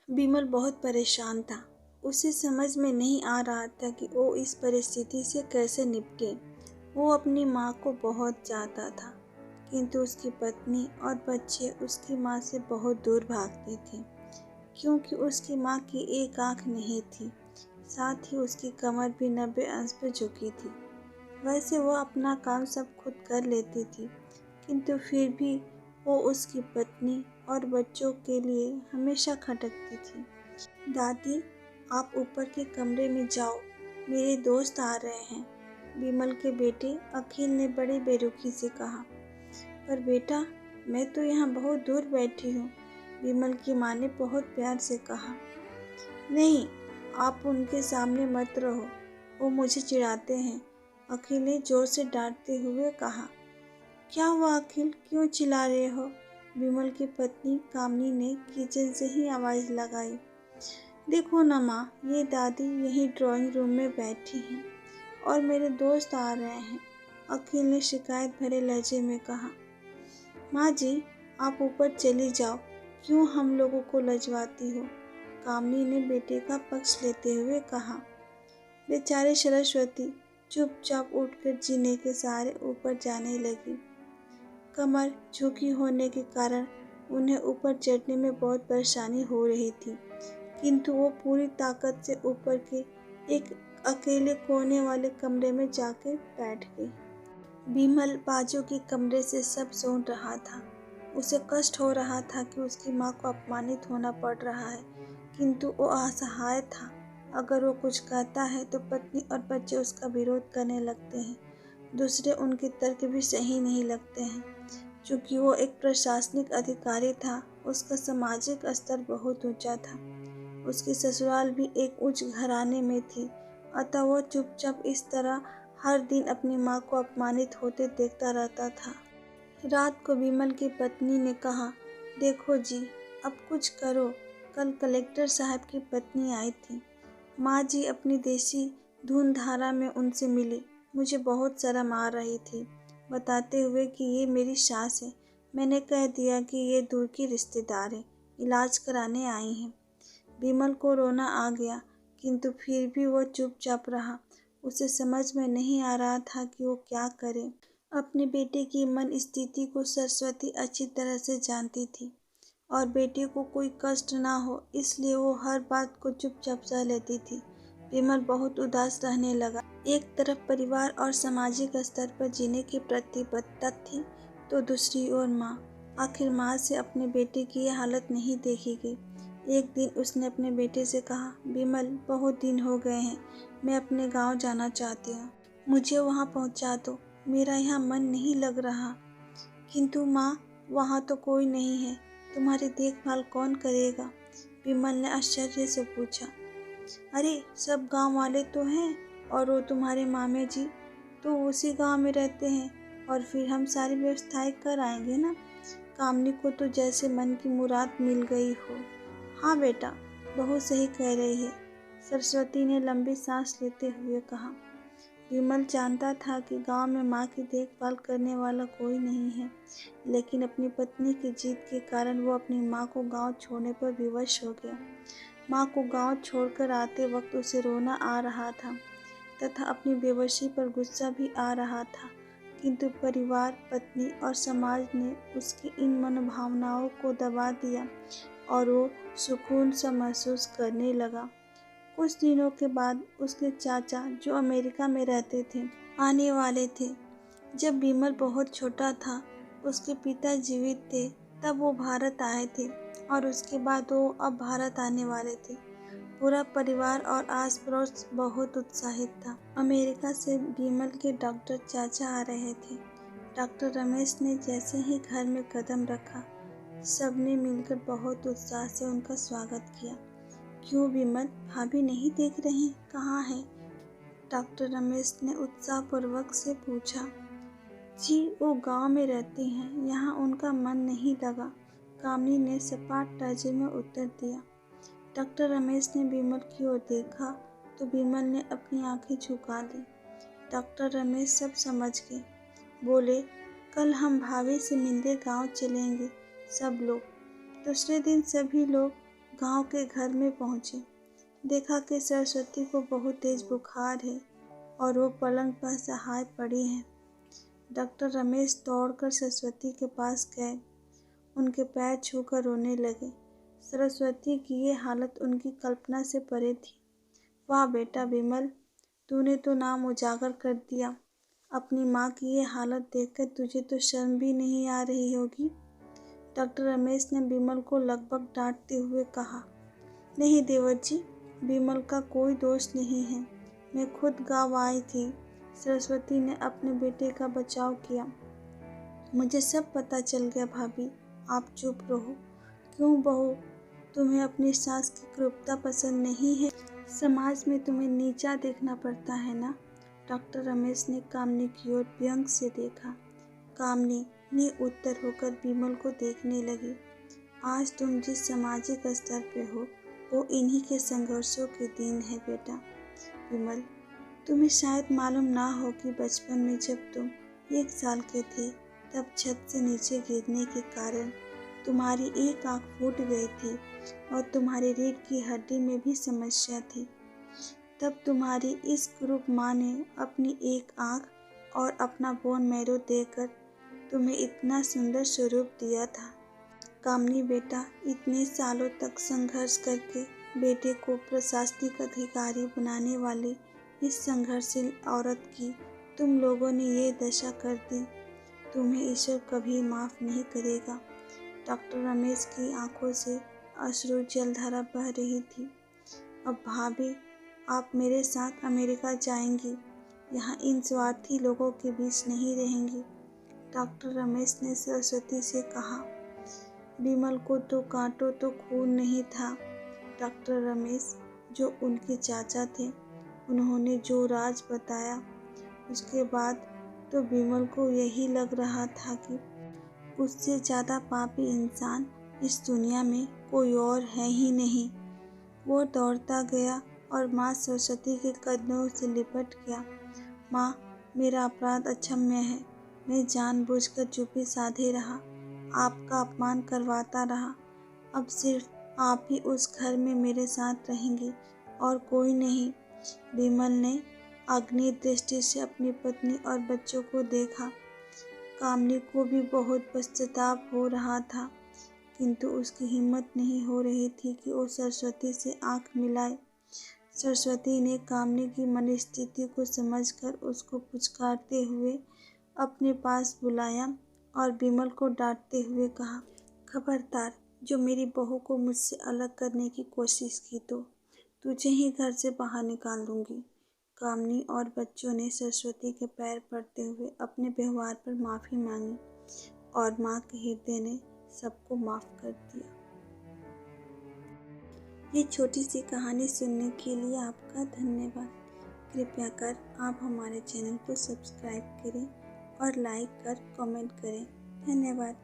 विमल बहुत परेशान था। उसे समझ में नहीं आ रहा था कि वो इस परिस्थिति से कैसे निपटे। वो अपनी माँ को बहुत चाहता था, किंतु उसकी पत्नी और बच्चे उसकी माँ से बहुत दूर भागते थे, क्योंकि उसकी माँ की एक आंख नहीं थी, साथ ही उसकी कमर भी 90 अंश पर झुकी थी। वैसे वो अपना काम सब खुद कर लेती थी, किंतु फिर भी वो उसकी पत्नी और बच्चों के लिए हमेशा खटकती थी। दादी, आप ऊपर के कमरे में जाओ, मेरे दोस्त आ रहे हैं, विमल के बेटे अखिल ने बड़ी बेरुखी से कहा। पर बेटा, मैं तो यहाँ बहुत दूर बैठी हूँ, विमल की माँ ने बहुत प्यार से कहा। नहीं, आप उनके सामने मत रहो, वो मुझे चिढ़ाते हैं, अखिल ने जोर से डांटते हुए कहा। क्या हुआ अखिल, क्यों चिल्ला रहे हो? विमल की पत्नी कामनी ने किचन से ही आवाज़ लगाई। देखो ना माँ, ये दादी यहीं ड्राइंग रूम में बैठी हैं और मेरे दोस्त आ रहे हैं, अखिल ने शिकायत भरे लहजे में कहा। माँ जी, आप ऊपर चली जाओ, क्यों हम लोगों को लजवाती हो? कामनी ने बेटे का पक्ष लेते हुए कहा। बेचारी सरस्वती चुपचाप उठकर जीने के सहारे ऊपर जाने लगी। कमर झुकी होने के कारण उन्हें ऊपर चढ़ने में बहुत परेशानी हो रही थी, किंतु वो पूरी ताकत से ऊपर के एक अकेले कोने वाले कमरे में जाकर बैठ गई। विमल बाजू के कमरे से सब सुन रहा था। उसे कष्ट हो रहा था कि उसकी माँ को अपमानित होना पड़ रहा है, किंतु वो असहाय था। अगर वो कुछ कहता है तो पत्नी और बच्चे उसका विरोध करने लगते हैं। दूसरे उनके तर्क भी सही नहीं लगते हैं। चूंकि वो एक प्रशासनिक अधिकारी था, उसका सामाजिक स्तर बहुत ऊंचा था। उसकी ससुराल भी एक उच्च घराने में थी, अतः वो चुपचाप इस तरह हर दिन अपनी माँ को अपमानित होते देखता रहता था। रात को विमल की पत्नी ने कहा, देखो जी, अब कुछ करो। कल कलेक्टर साहब की पत्नी आई थी। माँ जी अपनी देसी धुन धारा में उनसे मिली। मुझे बहुत शर्म आ रही थी, बताते हुए कि ये मेरी सास है। मैंने कह दिया कि ये दूर की रिश्तेदार है, इलाज कराने आई हैं। विमल को रोना आ गया, किंतु फिर भी वो चुपचाप रहा। उसे समझ में नहीं आ रहा था कि वो क्या करे। अपने बेटे की मन स्थिति को सरस्वती अच्छी तरह से जानती थी और बेटे को कोई कष्ट ना हो, इसलिए वो हर बात को चुपचाप सह लेती थी। विमल बहुत उदास रहने लगा। एक तरफ परिवार और सामाजिक स्तर पर जीने की प्रतिबद्धता थी, तो दूसरी ओर माँ। आखिर माँ से अपने बेटे की यह हालत नहीं देखी गई। एक दिन उसने अपने बेटे से कहा, विमल, बहुत दिन हो गए हैं, मैं अपने गांव जाना चाहती हूँ, मुझे वहाँ पहुँचा दो, मेरा यहाँ मन नहीं लग रहा। किंतु माँ, वहाँ तो कोई नहीं है, तुम्हारी देखभाल कौन करेगा? विमल ने आश्चर्य से पूछा। अरे, सब गांव वाले तो हैं, और वो तुम्हारे मामे जी तो उसी गांव में रहते हैं, और फिर हम सारी व्यवस्थाएं कर आएंगे ना। कामनी को तो जैसे मन की मुराद मिल गई हो। हाँ बेटा, बहुत सही कह रही है, सरस्वती ने लंबी सांस लेते हुए कहा। विमल जानता था कि गांव में माँ की देखभाल करने वाला कोई नहीं है, लेकिन अपनी पत्नी की जिद के कारण वो अपनी माँ को गांव छोड़ने पर विवश हो गया। माँ को गांव छोड़कर आते वक्त उसे रोना आ रहा था तथा अपनी बेबसी पर गुस्सा भी आ रहा था, किंतु परिवार, पत्नी और समाज ने उसकी इन मनोभावनाओं को दबा दिया और वो सुकून सा महसूस करने लगा। कुछ दिनों के बाद उसके चाचा, जो अमेरिका में रहते थे, आने वाले थे। जब विमल बहुत छोटा था, उसके पिता जीवित थे, तब वो भारत आए थे और उसके बाद वो अब भारत आने वाले थे। पूरा परिवार और आस पड़ोस बहुत उत्साहित था। अमेरिका से विमल के डॉक्टर चाचा आ रहे थे। डॉक्टर रमेश ने जैसे ही घर में कदम रखा, सबने मिलकर बहुत उत्साह से उनका स्वागत किया। क्यों विमल, भाभी नहीं देख रही, कहाँ है? डॉक्टर रमेश ने उत्साहपूर्वक से पूछा। जी, वो गांव में रहती हैं, यहाँ उनका मन नहीं लगा, कामनी ने सपाट लहजे में उत्तर दिया। डॉक्टर रमेश ने विमल की ओर देखा तो विमल ने अपनी आंखें झुका ली। डॉक्टर रमेश सब समझ गए। बोले, कल हम भाभी से मिलने गांव चलेंगे सब लोग। दूसरे दिन सभी लोग गांव के घर में पहुंचे। देखा कि सरस्वती को बहुत तेज बुखार है और वो पलंग पर असहाय पड़ी है। डॉक्टर रमेश दौड़कर सरस्वती के पास गए, उनके पैर छूकर रोने लगे। सरस्वती की ये हालत उनकी कल्पना से परे थी। वाह बेटा विमल, तूने तो नाम उजागर कर दिया। अपनी माँ की ये हालत देखकर तुझे तो शर्म भी नहीं आ रही होगी। डॉक्टर रमेश ने विमल को लगभग डांटते हुए कहा। नहीं देवर जी, विमल का कोई दोष नहीं है, मैं खुद गाँव आई थी। सरस्वती ने अपने बेटे का बचाव किया। मुझे सब पता चल गया भाभी, आप चुप रहो। क्यों बहू, तुम्हें अपनी सास की क्रूरता पसंद नहीं है? समाज में तुम्हें नीचा देखना पड़ता है ना? डॉक्टर रमेश ने कामनी की ओर व्यंग से देखा। कामनी ने उत्तर होकर विमल को देखने लगी। आज तुम जिस सामाजिक स्तर पे हो, वो इन्हीं के संघर्षों के दिन है बेटा। विमल, तुम्हें शायद मालूम ना हो कि बचपन में जब तुम 1 साल के थे, तब छत से नीचे गिरने के कारण तुम्हारी एक आंख फूट गई थी और तुम्हारी रीढ़ की हड्डी में भी समस्या थी। तब तुम्हारी इस क्रूर माँ ने अपनी एक आंख और अपना बोन मैरो देकर तुम्हें इतना सुंदर स्वरूप दिया था। कामनी बेटा, इतने सालों तक संघर्ष करके बेटे को प्रशासनिक अधिकारी बनाने वाली इस संघर्षशील औरत की तुम लोगों ने ये दशा कर दी। तुम्हें ईश्वर कभी माफ़ नहीं करेगा। डॉक्टर रमेश की आंखों से अश्रु जलधारा बह रही थी। अब भाभी, आप मेरे साथ अमेरिका जाएंगी, यहाँ इन स्वार्थी लोगों के बीच नहीं रहेंगी। डॉक्टर रमेश ने सरस्वती से कहा। विमल को तो कांटो तो खून नहीं था। डॉक्टर रमेश, जो उनके चाचा थे, उन्होंने जो राज बताया, उसके बाद तो विमल को यही लग रहा था कि उससे ज़्यादा पापी इंसान इस दुनिया में कोई और है ही नहीं। वो दौड़ता गया और माँ सरस्वती के कदमों से लिपट गया। माँ, मेरा अपराध अक्षम्य है। मैं जानबूझकर चुप्पी साधे रहा, आपका अपमान करवाता रहा। अब सिर्फ आप ही उस घर में मेरे साथ रहेंगी और कोई नहीं। विमल ने अग्नि दृष्टि से अपनी पत्नी और बच्चों को देखा। कामनी को भी बहुत पश्चाताप हो रहा था, किंतु उसकी हिम्मत नहीं हो रही थी कि वो सरस्वती से आंख मिलाए। सरस्वती ने कामनी की मनस्थिति को समझकर उसको पुचकारते हुए अपने पास बुलाया और विमल को डांटते हुए कहा, खबरदार, जो मेरी बहू को मुझसे अलग करने की कोशिश की तो तुझे ही घर से बाहर निकाल दूंगी। कामनी और बच्चों ने सरस्वती के पैर पड़ते हुए अपने व्यवहार पर माफ़ी मांगी और माँ के हृदय ने सबको माफ़ कर दिया। ये छोटी सी कहानी सुनने के लिए आपका धन्यवाद। कृपया कर आप हमारे चैनल को सब्सक्राइब करें और लाइक कर कमेंट करें। धन्यवाद।